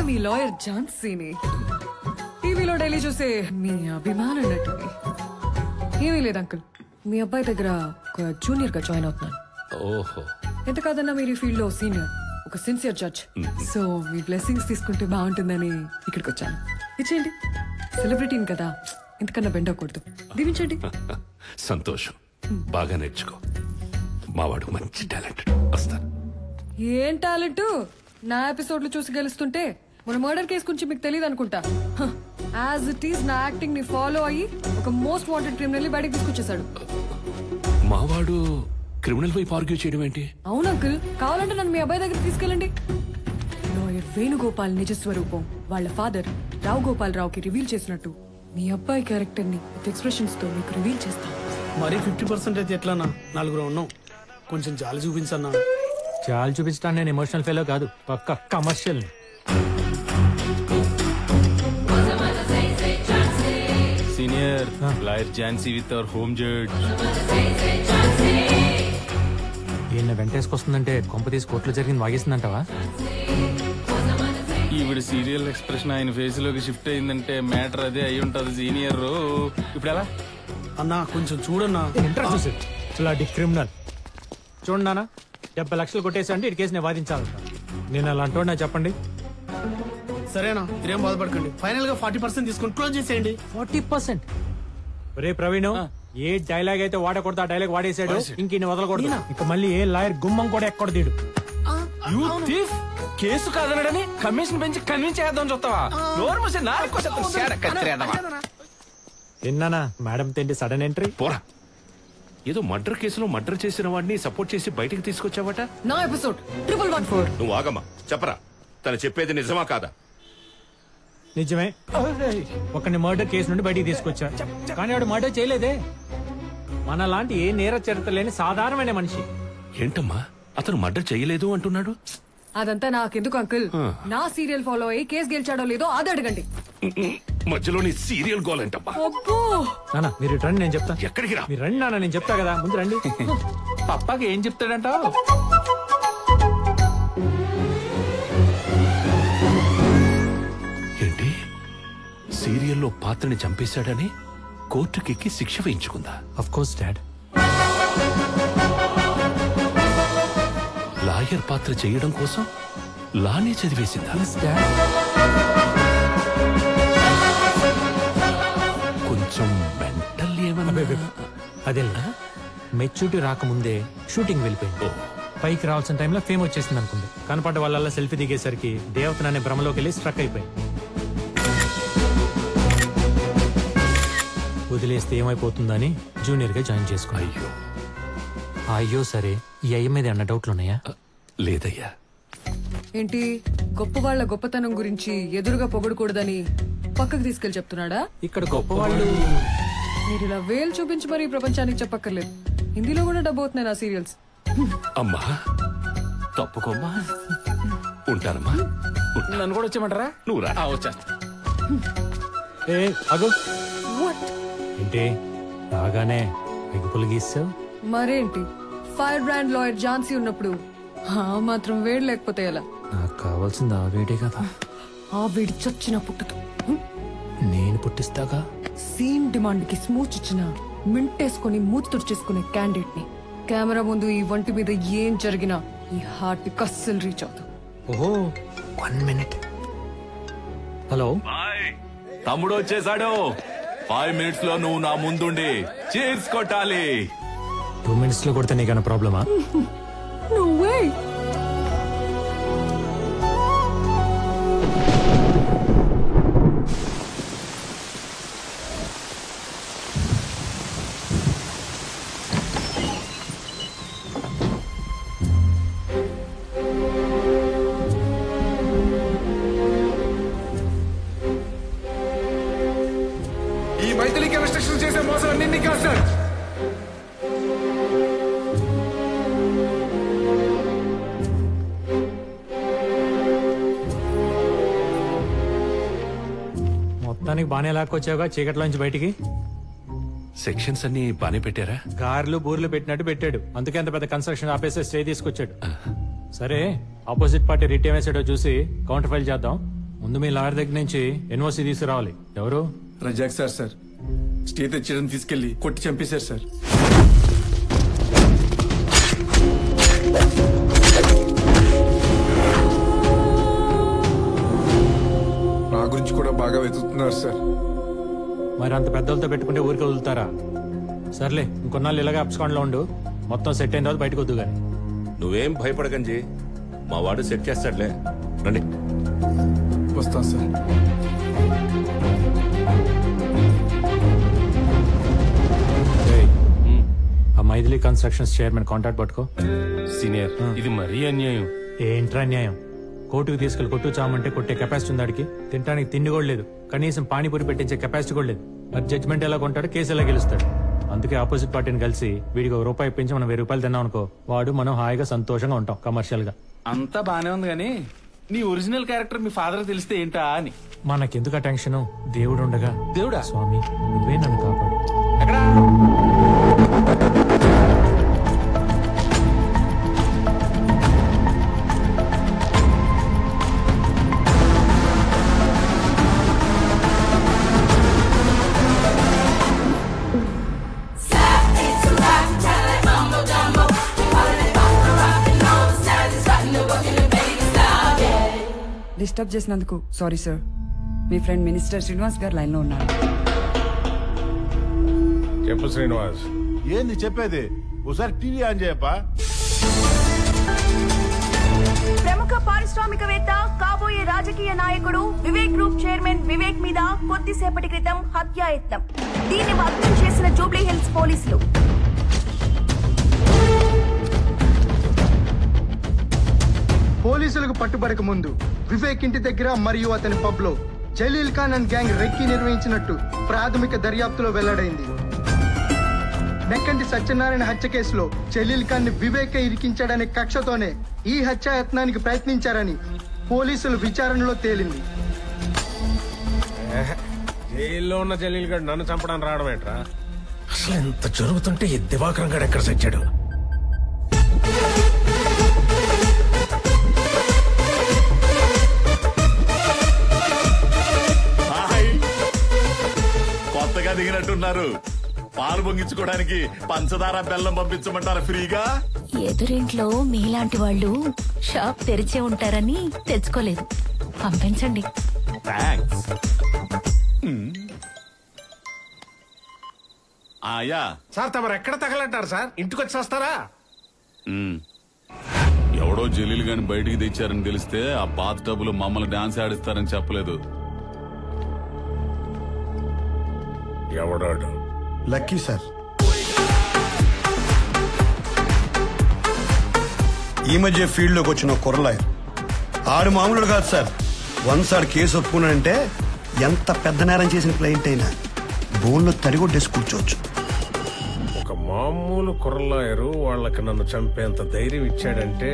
మీ lawyer ఝాన్సీని. టీవీలో daily చూసే మీ అభిమాన నటుని. ఏమీ లేదు అంకుల్, మీ అబ్బాయి దగ్గర ఒక జూనియర్ గా జాయిన్ అవుతున్నాను. ఓహో, ఎంత కాదన్నా మీరు ఈ ఫీల్డ్ లో సీనియర్, ఒక సిన్సియర్ జడ్జ్. సో మీ బ్లెస్సింగ్స్ తీసుకుంటే బాగుంటుందని ఇక్కడికి వచ్చాను. ఇచ్చేయండి, సెలబ్రిటీని కదా, ఇంతకన్నా బెండకూడదు. దీవించండి. సంతోషం. బాగా నేర్చుకో. మావాడు మంచి టాలెంటెడ్. వస్తాను. ఏం టాలెంట్? నా ఎపిసోడ్లు చూసి గెలుస్తుంటే మన మర్డర్ కేసు గురించి మీకు తెలియదు అనుకుంటా. యాజ్ ఇట్ ఈస్ నా యాక్టింగ్ ని ఫాలో అయ్యి ఒక మోస్ట్ వాంటెడ్ క్రిమినల్ బయటకు తీసుకొచ్చేసాడు. మావాడు క్రిమినల్ వైపు ఆర్గ్యూ చేయడం ఏంటి? అవును అంకుల్, కావాలంటే నన్ను మీ అబ్బాయి దగ్గర తీసుకెళ్ళండి. లాయర్ వేణుగోపాల్ నిజ స్వరూపం వాళ్ళ ఫాదర్ రావు గోపాల్ రావుకి రివీల్ చేసినట్టు మీ అబ్బాయి క్యారెక్టర్ ని ఎక్స్ప్రెషన్స్ తో మీకు రివీల్ చేస్తాం. మరి 50% అయితే ఎట్లానా? నలుగురు ఉన్నాం, కొంచెం జాలి చూపించన్నా. చాలు చూపించడానికి నేను ఎమోషనల్ ఫెలో కాదు, పక్క commercial. Senior lawyer Jhansi with our home judge. ఈయన వెంటేసుకొస్తుందంటే కొంప తీసి కోర్టులో జరిగింది వాగేసిందంటావా? ఈవిడ సీరియల్ ఎక్స్ప్రెషన్ ఆయన ఫేస్ లోకి షిఫ్ట్ అయిందంటే మ్యాటర్ అదే అయి ఉంటది సీనియర్. ఇప్పుడు ఎలా అన్నా కొంచెం చూడన్నా. క్రిమినల్ చూడండి నాన్న, 70 లక్షలు కొట్టేసి అంటే ఇటు కేసు నేను వాదించాలంట. నేను అలా అంటున్నా, చెప్పండి. సరేనా, మీరేం బాధపడకండి. ఫైనల్ గా 40% తీసుకొని క్లోజ్ చేసేయండి. 40%? రే ప్రవీణ్, ఏ డైలాగ్ అయితే వాడకూడదు ఆ డైలాగ్ వాడేసాడు. ఇంక వదలకూడదు. ఇక మళ్ళీ ఏ లాయర్ గుమ్మం కూడా ఎక్కడ తీడు. కేసు కాదనడని కమిషన్ పెంచి కన్విన్స్ చేద్దాం చూస్తావా? విన్నానా మేడం తిండి సడన్ ఎంట్రీ. పోరా, ఏదో మర్డర్ కేసులో మర్డర్ చేసిన వాడిని సపోర్ట్ చేసి బయటికి తీసుకొచ్చావట. నా ఎపిసోడ్ 1114. నువ్వు ఆగమ్మా, చెప్పరా, తను చెప్పేది నిజమా కాదా? నిజమే, ఒకని మర్డర్ కేసు నుండి బయటికి తీసుకొచ్చా. కానీ వాడు మర్డర్ చేయలేదే. మన లాంటి ఏ నేర చరిత్ర లేని సాధారణమైన మనిషి. ఏంటమ్మా, అతను మర్డర్ చేయలేదు అంటున్నాడు? అదంతా నాకెందుకు అంకుల్, నా సీరియల్ ఫాలో అయ్యి కేసు గెలిచాడో లేదో అది అడగండి. మధ్యలో నీ సీరియల్ గోల్ ఏంటమ్మా? నాన్న మీరు రండి, నేను చెప్తా. ఎక్కడికి రా? మీరు రండి నాన్న, నేను చెప్తా కదా, ముందు రండి. పప్పాకి ఏం చెప్తాడంటావు? ఏంటి, సీరియల్లో పాత్రని చంపేశాడని కోర్టుకెక్కి శిక్ష వేయించుకుందా? Of course dad. లాయర్ పాత్ర చేయడం కోసం లానే చదివేసిందా? కొంచెం మెంటల్ ఏమన్నా? అదే మెచ్యూరిటీ రాకముందే షూటింగ్ వెళ్ళిపోయింది. పైకి రావాల్సిన టైంలో ఫేమ్ వచ్చేసింది అనుకుంది. కనపడ్డ వాళ్ళ సెల్ఫీ దిగేసరికి దేవతననే భ్రమలోకి వెళ్ళి స్ట్రక్ అయిపోయింది. వదిలేస్తే ఏమైపోతుందని జూనియర్ గా జాయిన్ చేసుకున్నా. అయ్యో అయ్యో సరే, ఈ అయ్య మీద అన్న డౌట్లు ఉన్నాయా? లేదయ్యా. ఏంటి, గొప్ప వాళ్ళ గొప్పతనం గురించి ఎదురుగా పొగడకూడదని పక్కకు తీసుకెళ్లి చెప్తున్నాడా? ఇక్కడ గొప్ప వాళ్ళు మీరు ఇలా వేలు చూపించి మరీ ప్రపంచానికి చెప్పక్కర్లేదు. హిందీలో కూడా డబ్బు అవుతున్నాయి నా సీరియల్స్. అమ్మా తప్పుకోమ్మా. ఉంటానమ్మా. నన్ను కూడా వచ్చేయమంటారా? నువ్వు రా. వచ్చేస్తా. ఏంటి రాగానే ఎగ్గుపులు గీస్తావు? మరేంటి, ఫైర్ బ్రాండ్ లాయర్ ఝాన్సీ ఉన్నప్పుడు ఆ మాత్రం వేడి లేకపోతే ఎలా? నాకు కావాల్సింది ఆ వేడే కదా. ఆ వేడి చచ్చిన పుట్టదు. నేను పుట్టిస్తాగా. సేమ్ డిమాండ్ కి స్మూచ్ ఇచ్చిన మింటేసుకుని మూతి తుడిచేసుకునే క్యాండిడేట్ ని కెమెరా ముందు ఈ వంటి మీద ఏం జరిగినా ఈ హార్ట్ కి అస్సలు రీచ్ అవుతావు. ఓహో 1 minute. హలో, తమ్ముడు వచ్చేసాడు. 5 minutes లో నువ్వు నా ముందుండి చీర్స్ కొట్టాలి. 2 minutes లో కొడితే నీకన్నా ప్రాబ్లమా? No way. ఈ మైథిలికి రెస్ట్రిక్షన్ చేసే మోసం అన్ని కాదు సార్. మొత్తానికి బానే లాక్కొచ్చావుగా చీకట్లోంచి బయటికి. సెక్షన్స్ అన్ని బానే పెట్టారా? కార్లు బూర్లు పెట్టినట్టు పెట్టాడు. అందుకే అంత పెద్ద కన్స్ట్రక్షన్ ఆపేసి స్టే తీసుకొచ్చాడు. సరే, ఆపోజిట్ పార్టీ రిట్ ఏమేసాడో చూసి కౌంటర్ ఫైల్ చేద్దాం. ముందు మీ లాయర్ దగ్గర నుంచి ఎన్ఓసి తీసుకురావాలి. ఎవరు? రజాక్ సార్ స్టే తెచ్చడం తీసుకెళ్లి కొట్టి చంపేశారు సార్. నా గురించి కూడా బాగా వెతుకుతున్నారు సార్. మరి అంత పెద్దలతో పెట్టుకుంటే ఊరికి వదులుతారా? సర్లే, ఇంకొన్నాళ్ళు ఇలాగే అప్స్కాండ్ లో ఉండు. మొత్తం సెట్ అయిన తర్వాత బయటకు వద్దు గాని. నువ్వేం భయపడకండి, మా వాడు సెట్ చేస్తాడులే. రండి. వస్తా సార్. ఆ మైథిలి కన్స్ట్రక్షన్స్ చైర్మన్ కాంటాక్ట్ పట్టుకో. సీనియర్, ఇది మరీ అన్యాయం. ఏంట్రా అన్యాయం? కోర్టుకు తీసుకెళ్లి కొట్టు చామంటే కొట్టే కెపాసిటీ ఉంది ఆడికి. తినడానికి తిండి కూడా లేదు, కనీసం పానీపూరి పెట్టించే కెపాసిటీ కూడా లేదు. మరి జడ్జ్మెంట్ ఎలా కొంటాడు, కేసు ఎలా గెలుస్తాడు? అందుకే ఆపోజిట్ పార్టీని కలిసి వీడికి ₹1 ఇప్పించి మనం ₹1000 తిన్నాం అనుకో, వాడు మనం హాయిగా సంతోషంగా ఉంటాం కమర్షియల్ గా. అంతా బానే ఉంది కానీ నీ ఒరిజినల్ క్యారెక్టర్ మీ ఫాదర్ తెలిస్తే ఏంటా అని. మనకెందుకు ఆ టెన్షన్? దేవుడు ఉండగా. దేవుడా? స్వామి నువ్వే నన్ను కాపాడు. ఎక్కడా? డిస్టర్బ్ చేసినందుకు సారీ సార్. మీ ఫ్రెండ్ మినిస్టర్ శ్రీనివాస్ గారు లైన్ లో ఉన్నారు. చెప్పు శ్రీనివాస్. ఏంది చెప్పేది? ఒకసారి టీవీ ఆన్ చేయప్పా. ప్రముఖ పారిశ్రామికవేత్త, కాబోయే రాజకీయ నాయకుడు వివేక్ గ్రూప్ చైర్మన్ వివేక్ మీద కొద్దిసేపటి క్రితం హత్యాయత్నం. దీన్ని భగ్నం చేసిన జూబ్లీ హిల్స్ పోలీసులు. పోలీసులకు పట్టుబడక ముందు వివేక్ ఇంటి దగ్గర మరియు అతని పబ్ లో Jaleel Khan and gang recce నిర్వహించినట్టు ప్రాథమిక దర్యాప్తులో వెల్లడైంది. నెక్కంటి సత్యనారాయణ హత్య కేసులో జలీల్ ఖాన్ ని వివేకే ఇరికించాడనే కక్షతోనే ఈ హత్యాయత్నానికి ప్రయత్నించారని పోలీసులు విచారణలో తేలింది. జైల్లో ఉన్న జలీల్ గడ్ నన్ను చంపడానికి రావడం ఏంట్రా? అసలు ఎంత జరుగుతుంటే ఈ దివాకరం గడ్ ఎక్కడ సచ్చాడు? కొత్తగా దిగినట్టున్నారు. పాలు పొంగించుకోవడానికి పంచదార బెల్లం పంపించమంటారా ఫ్రీగా? ఎదురింట్లో మీలాంటి వాళ్ళు షాప్ తెరిచే ఉంటారని తెచ్చుకోలేదు. పంపించండి. థాంక్స్. ఆయా సార్ తమరు ఎక్కడ తగలంటారు సార్? ఇంటికి వచ్చి వస్తారా? ఎవడో జలీల్ గాని బయటికి తెచ్చారని తెలిస్తే ఆ బాత్ టబ్ లో మమ్మల్ని డాన్స్ ఆడిస్తారని చెప్పలేదు. ఎవడాడు? Lucky sir. ఈ మధ్య ఫీల్డ్ లోకి వచ్చిన కుర్రలాయర్ ఆడు మామూలు కాదు సార్. వన్స్ ఆడు కేసు ఒప్పుకున్నాడంటే ఎంత పెద్ద నేరం చేసిన క్లయింట్ అయినా బోన్లో తరిగొట్టేసి కూర్చోవచ్చు. ఒక మామూలు కుర్రలాయరు వాళ్ళకి నన్ను చంపేంత ధైర్యం ఇచ్చాడంటే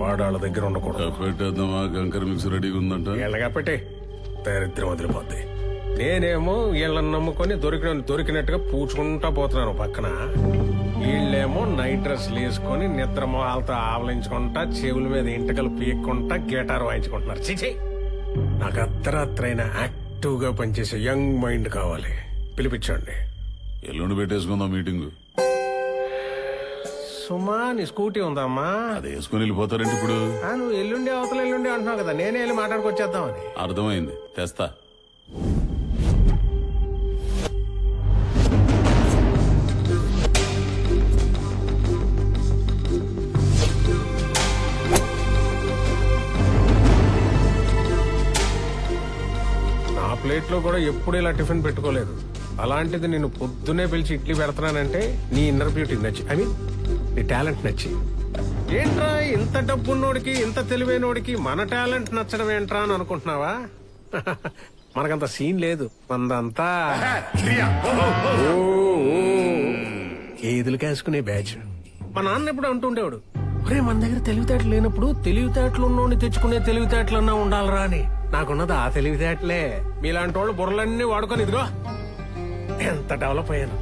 వాడు వాళ్ళ దగ్గర ఉండకూడదు. పెట్టేద్దామా? కంకర మిక్స్ రెడీగా ఉందంట. ఎలాగా పెట్టే దరిద్రం వదిలిపోద్ది. నేనేమో వీళ్ళని నమ్ముకొని దొరికినట్టుగా పూచుకుంటా పోతున్నాను పక్కన. వీళ్ళేమో నైట్ డ్రెస్లు వేసుకొని నిద్ర మొహాలతో ఆవలించుకుంటా, చెవుల మీద ఇంటకలు పీక్కుంటా, గిటార్ వాయించుకుంటున్నారు. చిచి, నాకు అర్ధరాత్రైన యాక్టివ్ గా పనిచేసే యంగ్ మైండ్ కావాలి. పిలిపించండి. ఎల్లుండి పెట్టేసుకుందాం మీటింగ్. సుమా, నీ స్కూటీ ఉందమ్మా? అది వేసుకుని వెళ్ళిపోతారండి ఇప్పుడు. నువ్వు ఎల్లుండి అవతల ఎల్లుండి అంటున్నావు కదా, నేనే వెళ్ళి మాట్లాడుకొచ్చేద్దామని. అర్థమైంది, తెస్తా. నా ప్లేట్ లో కూడా ఎప్పుడు ఇలా టిఫిన్ పెట్టుకోలేదు. అలాంటిది నేను పొద్దునే పిలిచి ఇడ్లీ పెడతానంటే నీ ఇన్నర్ బ్యూటీ నచ్చి, ఐ మీన్ నీ టాలెంట్ నచ్చి. ఏంట్రా ఇంత డబ్బున్నోడికి, ఇంత తెలివైనోడికి మన టాలెంట్ నచ్చడం ఏంట్రా అని అనుకుంటున్నావా? మనకంత సీన్ లేదు. మందంతా ఏదులు కాసుకునే బ్యాచ్. మా నాన్న ఎప్పుడు అంటుండేవాడు, ఒరే మన దగ్గర తెలివితేటలు లేనప్పుడు తెలివితేటలు ఉన్నోడిని తెచ్చుకునే తెలివితేటలన్నా ఉండాలరా అని. నాకున్నది ఆ తెలివితేటలే. మీలాంటి వాళ్ళు బుర్రలన్నీ వాడుకొని ఇదిగో ఎంత డెవలప్ అయ్యాను.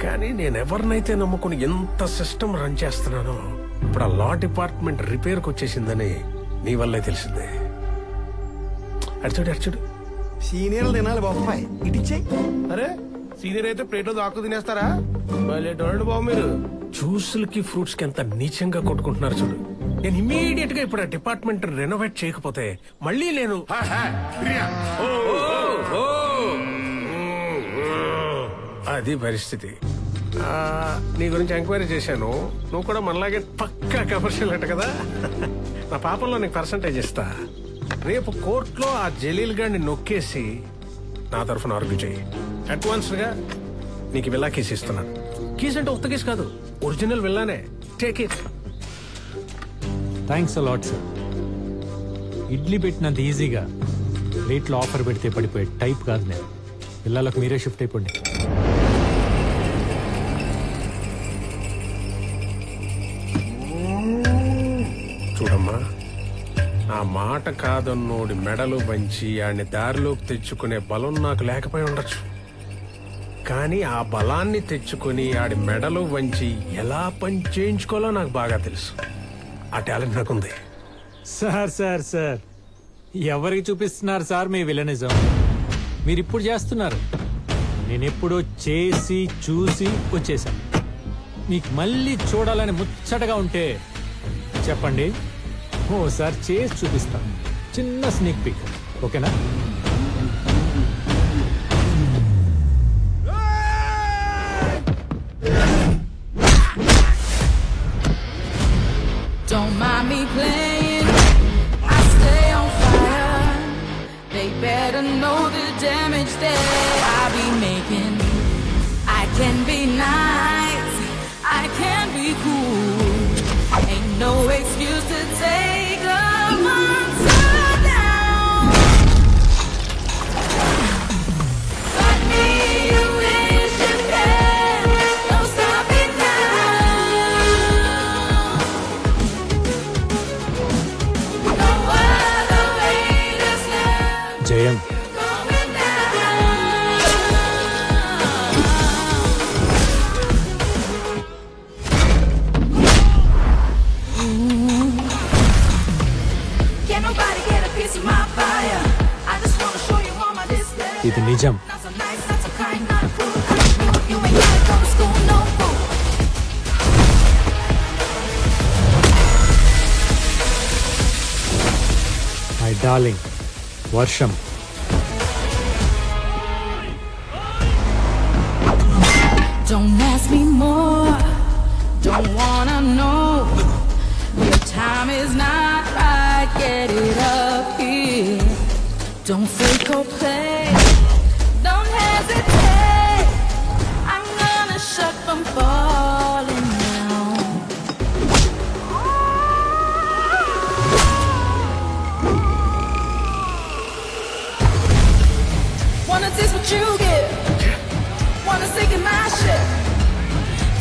కానీ నేనెవరినైతే నమ్ముకుని ఎంత సిస్టమ్ రన్ చేస్తున్నానో ఇప్పుడు ఆ లా డిపార్ట్మెంట్ రిపేర్కి వచ్చేసిందని నీ వల్లే తెలిసిందే. అడిచాడు సీనియర్లు తినాలి బాబాయ్ ఇటిచ్చాయి. అరే సీనియర్ అయితే ప్లేట్లో దాక్కు తినేస్తారా? డోంట్ బాబు మీరు జ్యూసులకి ఫ్రూట్స్ కి ఎంత నీచంగా కొట్టుకుంటున్నారు చూడు. నేను ఇమ్మీడియట్ గా ఇప్పుడు ఆ డిపార్ట్మెంట్ రెనోవేట్ చేయకపోతే మళ్ళీ నేను అది పరిస్థితి. నీ గురించి ఎంక్వైరీ చేశాను. నువ్వు కూడా మనలాగే పక్కా కమర్షియల్ అంట కదా. నా పాపంలో నీకు పర్సంటేజ్ ఇస్తా. రేపు కోర్టులో ఆ జలీల్ గారిని నొక్కేసి నా తరఫున ఆర్గ్యూ చేయి. అడ్వాన్స్ గా నీకు విల్లా కేసు ఇస్తున్నాను. కేసు అంటే ఉత్త కేసు కాదు, ఒరిజినల్ విల్లానే. Take it. Thanks a lot sir. Idli పెట్టినంత ఈజీగా ప్లేట్లో ఆఫర్ పెడితే పడిపోయే టైప్ కాదు నేను. పిల్లలకు మీరే షిఫ్ట్ అయిపోండి. చూడమ్మా, నా మాట కాదన్నోడి మెడలు వంచి ఆడిని దారిలోకి తెచ్చుకునే బలం నాకు లేకపోయి ఉండొచ్చు. కానీ ఆ బలాన్ని తెచ్చుకుని ఆడి మెడలు వంచి ఎలా పని చేయించుకోవాలో నాకు బాగా తెలుసు. ఆ టాలెంట్ నాకుంది. సార్ సార్ సార్ ఎవరికి చూపిస్తున్నారు సార్ మీ విలనిజం? మీరు ఇప్పుడు చేస్తున్నారు. నేను ఎప్పుడో చేసి చూసి వచ్చేసాను. మీకు మళ్ళీ చూడాలని ముచ్చటగా ఉంటే చెప్పండి, ఓసారి చేసి చూపిస్తాను. చిన్న స్నీక్ పిక్, ఓకేనా? Don't mind me playing, I stay on fire. They better know the damage that I be making. I can be nice, I can be cool. Ain't no excuse to take a monster down. But me, you wish you can. Don't stop it now. No other way to stand. జయం. ఇది నిజం. My darling వర్షం. Don't ask me more, don't wanna know. Your time is not right, get it up here. Don't fake or play, don't hesitate. I'm gonna shut from falling down. Wanna taste what you get, wanna sink in my ship.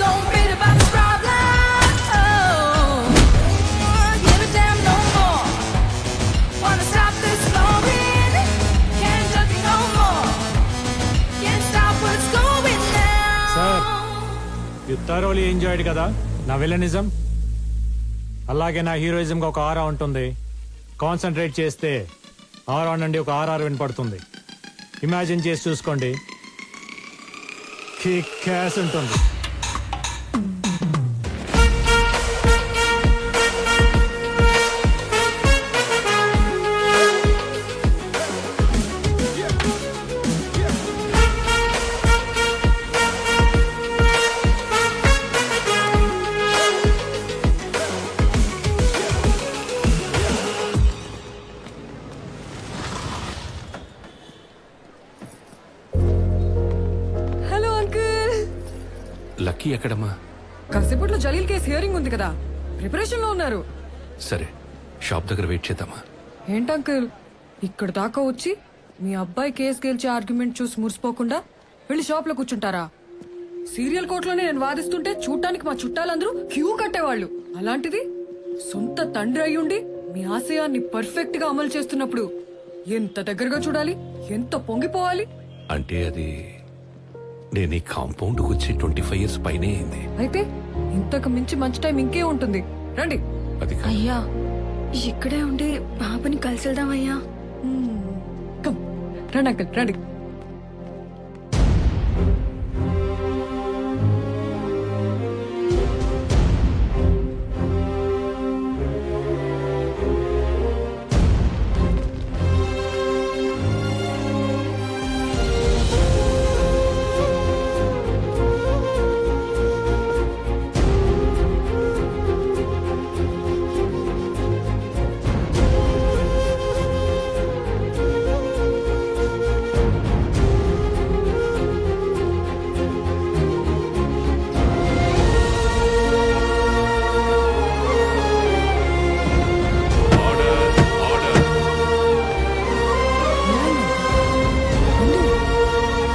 Don't beat about this problem, oh, give a damn no more. Wanna stop this flowing, can't judge me no more. Can't stop what's going down. Sir, you thoroughly enjoyed కదా నా villainism? అలాగే నా హీరోయిజంగా ఒక ఆరా ఉంటుంది. Concentrate చేస్తే ఆరా నుండి ఒక RR వినపడుతుంది. ఇమాజిన్ చేసి చూసుకోండి, కిక్ యాస్ ఉంటుంది. Hello uncle. లక్కీ ఎక్కడమ్మా? కాసేపట్లో జలీల్ కేసు హియరింగ్ ఉంది కదా, ప్రిపరేషన్ లో ఉన్నారు. సరే, షాప్ దగ్గర వెయిట్ చేద్దామా? ఏంటి అంకుల్ ఇక్కడ దాకా వచ్చి మీ అబ్బాయి కేసు గెలిచే ఆర్గ్యుమెంట్ చూసి మురిసిపోకుండా వెళ్ళి షాప్ లో కూర్చుంటారా? సీరియల్ కోర్టులోనే నేను వాదిస్తుంటే చూడటానికి మా చుట్టాలందరూ క్యూ కట్టేవాళ్ళు. అలాంటిది సొంత తండ్రి అయ్యుండి మీ ఆశయాన్ని పర్ఫెక్ట్ గా అమలు చేస్తున్నప్పుడు ఎంత దగ్గరగా చూడాలి, ఎంత పొంగిపోవాలి. అంటే అది నేను ఈ కాంపౌండ్ వచ్చి 25 years పైనే అయింది. అయితే ఇంతకు మించి మంచి టైం ఇంకే ఉంటుంది. రండి. అది అయ్యా ఇక్కడే ఉండి బాబుని కలిసి వెళ్దాం అయ్యా. రండి అంకుల్ రండి